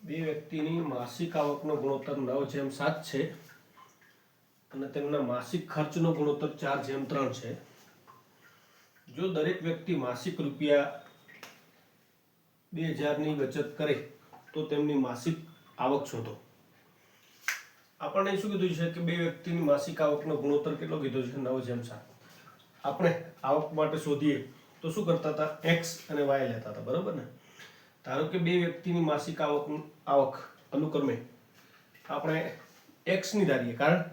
બે વ્યક્તિની માસિક આવકનો ગુણોત્તર 9:7 છે અને તેમના માસિક ખર્ચનો ગુણોત્તર 4:3 છે. જો દરેક વ્યક્તિ માસિક રૂપિયા 2000 ની બચત કરે તો તેમની માસિક આવક શોધો. આપણને શું કીધું છે કે બે વ્યક્તિની માસિક આવકનો ગુણોત્તર કેટલો કીધો છે? 9:7. આપણે આવક માટે શોધીએ તો શું કરતા હતા? x અને y લેતા હતા, બરોબર ને? ધારો કે બે વ્યક્તિની માસિક આવક અનુક્રમે આપણે x ની ધારીએ, કારણ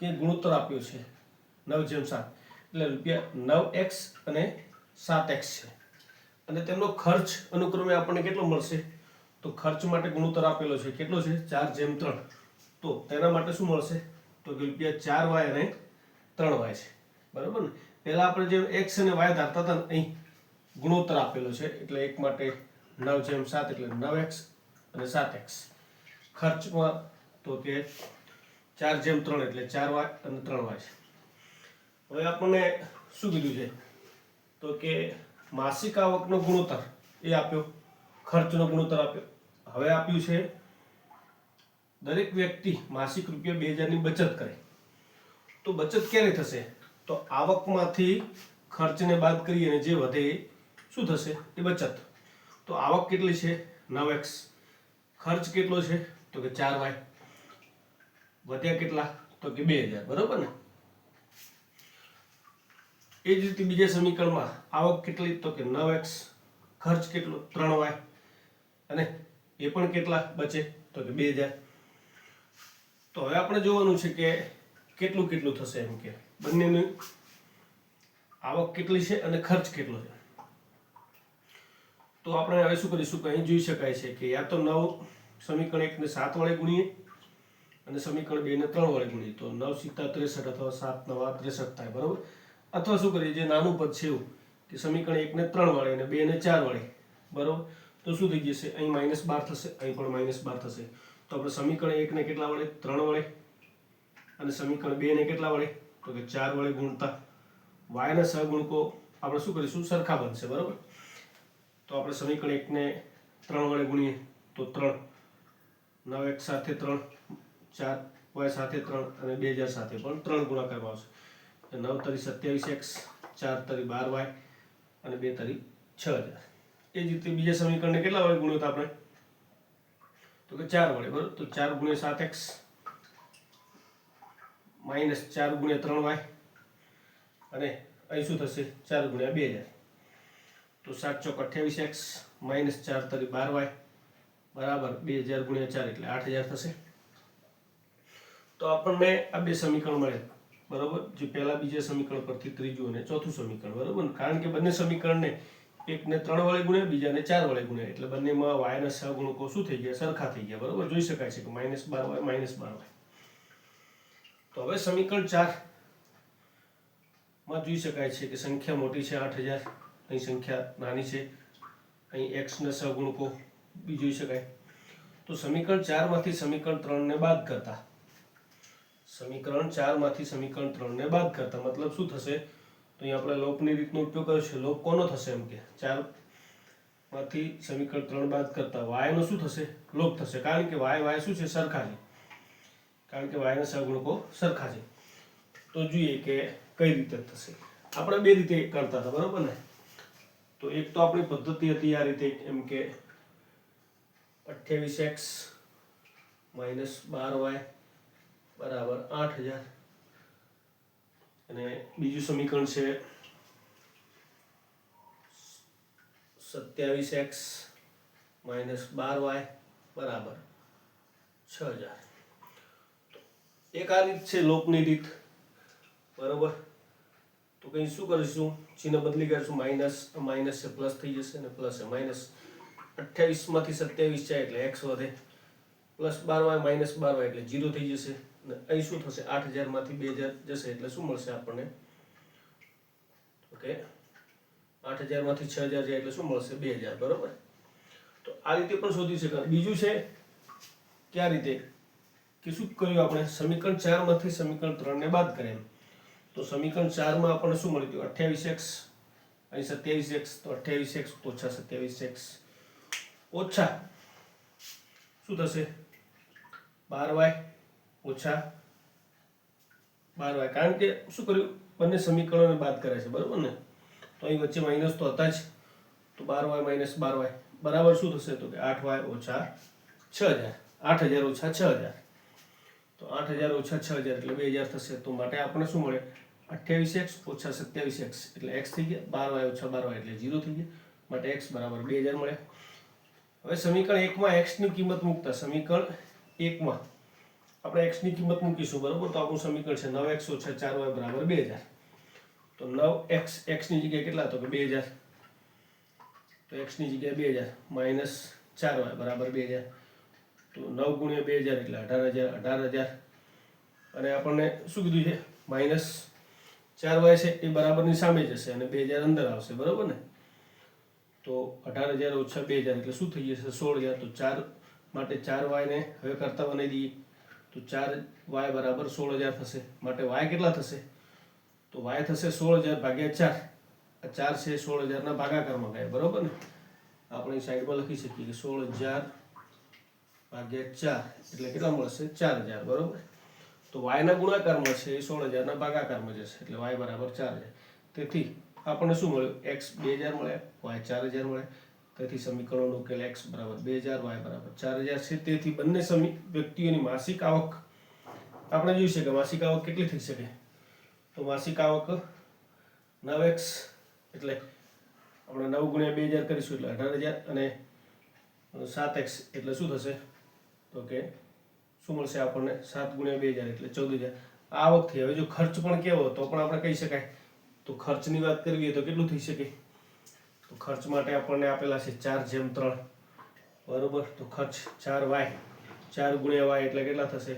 કે ગુણોત્તર આપ્યો છે 9:7 એટલે રૂપિયા 9x અને 7x છે. અને તેમનો ખર્ચ અનુક્રમે આપણને કેટલો મળશે? તો ખર્ચ માટે ગુણોત્તર આપેલો છે કેટલો છે? 4:3. તો તેના માટે શું મળશે? તો કે રૂપિયા 4y અને 3y છે, બરોબર ને? પહેલા આપણે જે x અને y ધારતા હતા ને, અહીં ગુણોત્તર આપેલો છે એટલે એક માટે 9:7 એટલે 9x અને 7x. ખર્ચમાં તો કે 4:3 એટલે 4y અને 3y છે. હવે આપણને શું કીધું છે? તો કે માસિક આવકનો ગુણોત્તર એ આપ્યો, ખર્ચનો ગુણોત્તર આપ્યો. હવે આપ્યું છે દરેક વ્યક્તિ માસિક રૂપિયા 2000 ની બચત કરે. તો બચત ક્યારે થશે? તો આવકમાંથી ખર્ચને બાદ કરીએ અને જે વધે એ શું થશે? એ બચત. તો આવક કેટલી છે? 9x. ખર્ચ કેટલો છે? તો કે 4y. વધ્યા કેટલા? તો કે 2000, બરોબર ને? એ જ રીતે બીજા સમીકરણમાં આવક કેટલી? તો કે 9x. ખર્ચ કેટલો? 3y. અને એ પણ કેટલા બચે? તો કે 2000. તો હવે આપણે જોવાનું છે કે કેટલું કેટલું થશે, એમ કે બંનેની આવક કેટલી છે અને ખર્ચ કેટલો છે. તો આપણે હવે શું કરીશું કે અહીં જોઈ શકાય છે કે યા તો 9 સમીકરણ 1 ને 7 વડે ગુણીએ અને સમીકરણ 2 ને 3 વડે ગુણીએ તો 9 × 63 અથવા 7 × 9 = 63 થાય, બરોબર? અથવા શું કરીએ, જે નાનું પદ છે એવું કે સમીકરણ 1 ને 3 વડે અને 2 ને 4 વડે, બરોબર? તો શું થઈ જશે? અહીં -12 થશે, અહીં પણ -12 થશે. તો આપણે સમીકરણ 1 ને કેટલા વડે? 3 વડે. અને સમીકરણ 2 ને કેટલા વડે? તો કે 4 વડે ગુણતા y ના સહગુણકો આપણે શું કરીશું? સરખા બનશે, બરોબર? તો આપણે સમીકરણ 1 ને 3 વડે ગુણીએ તો 3, 9x સાથે 3, 4y સાથે 3 અને 2000 સાથે પણ 3 ગુણાકારમાં આવશે. 9 × 27x, 4 × 12y અને 2 × 6000. એ જ રીતે બીજા સમીકરણને કેટલા વડે ગુણ્યો આપણે? તો કે 4 વડે, બરોબર? તો 4 × 7x -4 × 3y અને અહીં શું થશે? 4 × 2000. તો 7 × 28x -4 × 12y બરાબર 2000 × 4 એટલે 8000 થશે. તો આપણને આ બે સમીકરણ મળે, બરોબર? જે પહેલા બીજા સમીકરણ પરથી ત્રીજું અને ચોથું સમીકરણ, બરોબર? કારણ કે બંને સમીકરણને એકને 3 વડે ગુણ્યા, બીજાને 4 વડે ગુણ્યા એટલે બંનેમાં y ના સહગુણકો શું થઈ ગયા? સરખા થઈ ગયા, બરોબર? જોઈ શકાય છે કે -12y -12y. તો હવે સમીકરણ 4 માં જોઈ શકાય છે કે સંખ્યા મોટી છે 8000, અહીં સંખ્યા નાની છે, અહીં x ના સહગુણકો બી જોઈ શકાય. તો સમીકરણ 4 માંથી સમીકરણ 3 ને બાદ કરતા, સમીકરણ 4 માંથી સમીકરણ 3 ને બાદ કરતા મતલબ શું થશે? તો અહીં આપણે લોપની રીતનો ઉપયોગ કર્યો છે. લોપ કોનો થશે? એમ કે 4 માંથી સમીકરણ 3 બાદ કરતા y નો શું થશે? લોપ થશે. કારણ કે y શું છે? સરખા છે. કારણ કે y ના સહગુણકો સરખા છે. તો જોઈએ કે કઈ રીતે થશે. આપણે બે રીતે કરતા હતા, બરોબર ને? તો એક તો આપણી પદ્ધતિ હતી આ રીતે, એમ કે 28x -12y બરાબર 8000. અને બીજું સમીકરણ છે 27x -12y બરાબર 6000. એક આ રીત છે લોપની રીત, બરોબર? તો કંઈ શું કરીશું? ચિહ્ન બદલી કરીશું. માઇનસ છે પ્લસ થઈ જશે અને પ્લસ છે માઇનસ. 28 માંથી 27 જાય એટલે x વધે, +12y -12y એટલે 0 થઈ જશે. અને અહીં શું થશે? 8000 માંથી 2000 જશે એટલે શું મળશે આપણને? ઓકે, 8000 માંથી 6000 જાય એટલે શું મળશે? 2000, બરોબર? તો આ રીતે પણ શોધી શકાય. બીજું છે કે આ રીતે કે શું કર્યું આપણે? સમીકરણ 4 માંથી સમીકરણ 3 ને બાદ કર્યા. તો સમીકરણ 4 માં આપણને શું મળ્યું? 28x, અહીં 27x, તો 28x - 27x ઓછા શું થશે 12y ઓછા 12y, કારણ કે શું કર્યું બંને સમીકરણોને બાદ કરે છે બરોબર ને, તો અહીં વચ્ચે માઇનસ તો હતા જ, તો 12y માઇનસ 12y બરાબર શું થશે તો કે 8y ઓછા 6000, 8000 ઓછા 6000, તો 8000 ઓછા 6000 એટલે 2000 થશે, તો માટે આપણને શું મળે 28x ઓછા 27x એટલે x થઈ ગયા, 12y ઓછા 12y એટલે 0 થઈ ગયા, માટે x બરાબર 2000 મળે. હવે સમીકરણ 1 માં x ની કિંમત મૂકતા સમીકરણ 1 માં આપણે x ની કિંમત મૂકીશું બરોબર, તો આપણું સમીકરણ છે 9x ઓછા 4y બરાબર 2000, તો 9x x ની જગ્યાએ કેટલા તો કે 2000, તો x ની જગ્યાએ 2000 માઇનસ 4y બરાબર 2000, તો 9 ગુણ્યા 2000 એટલે 18000, 18000 અને આપણને શું કીધું છે માઇનસ 4y છે એ બરાબરની સામે જશે અને 2000 અંદર આવશે બરોબર ને, તો 18000 ઓછા 2000 એટલે શું થઈ જશે 16000, તો 4 માટે 4y ને હવે કરતા બનાવી દઈએ, તો 4y બરાબર 16000 થશે, માટે y કેટલા થશે તો y થશે 16000 ભાગ્યા 4, આ 4 છે 16000 ના ભાગાકારમાં ગયા બરોબર ને, આપણે સાઈડમાં લખી શકીએ કે 16000 ભાગ્યા 4 એટલે કેટલા મળશે 4000 બરોબર, તો y ના ગુણાકારમાં છે એ 16000 ના ભાગાકારમાં જશે એટલે y બરાબર 4000, તેથી આપણને શું મળ્યું x 2000 મળ્યા, y 4000 મળ્યા, તેથી સમીકરણનો ઉકેલ x બરાબર 2000 y બરાબર 4000 છે. તેથી બંને વ્યક્તિઓની માસિક આવક આપણે જોઈ છે કે માસિક આવક કેટલી થઈ શકે, તો માસિક આવક 9x એટલે આપણે 9 ગુણ્યા 2000 કરીશું એટલે 18000 અને 7x એટલે શું થશે તો કે શું મળશે આપણને 7 ગુણ્યા 2000 એટલે 14000 આવક થઈ. હવે જો ખર્ચ પણ કેવો તો પણ આપણે કહી શકાય, તો ખર્ચની વાત કરવી તો કેટલું થઈ શકે, તો ખર્ચ માટે આપણને આપેલા છે 4/3 બરોબર, તો ખર્ચ 4y, 4 ગુણ્યા y એટલે કેટલા થશે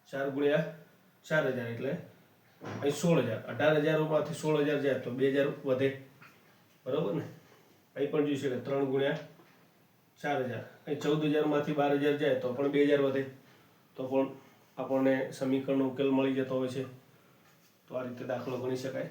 4 ગુણ્યા 4000 એટલે અહીં 16000, 18000 માંથી 16000 જાય તો 2000 વધે બરોબર ને, અહીં પણ જોઈ શકાય 3 ગુણ્યા 4000, અહીં 14000 માંથી 12000 જાય તો પણ 2000 વધે, તો પણ આપણને સમીકરણનો ઉકેલ મળી જતો હોય છે. તો આ રીતે દાખલો ગણી શકાય.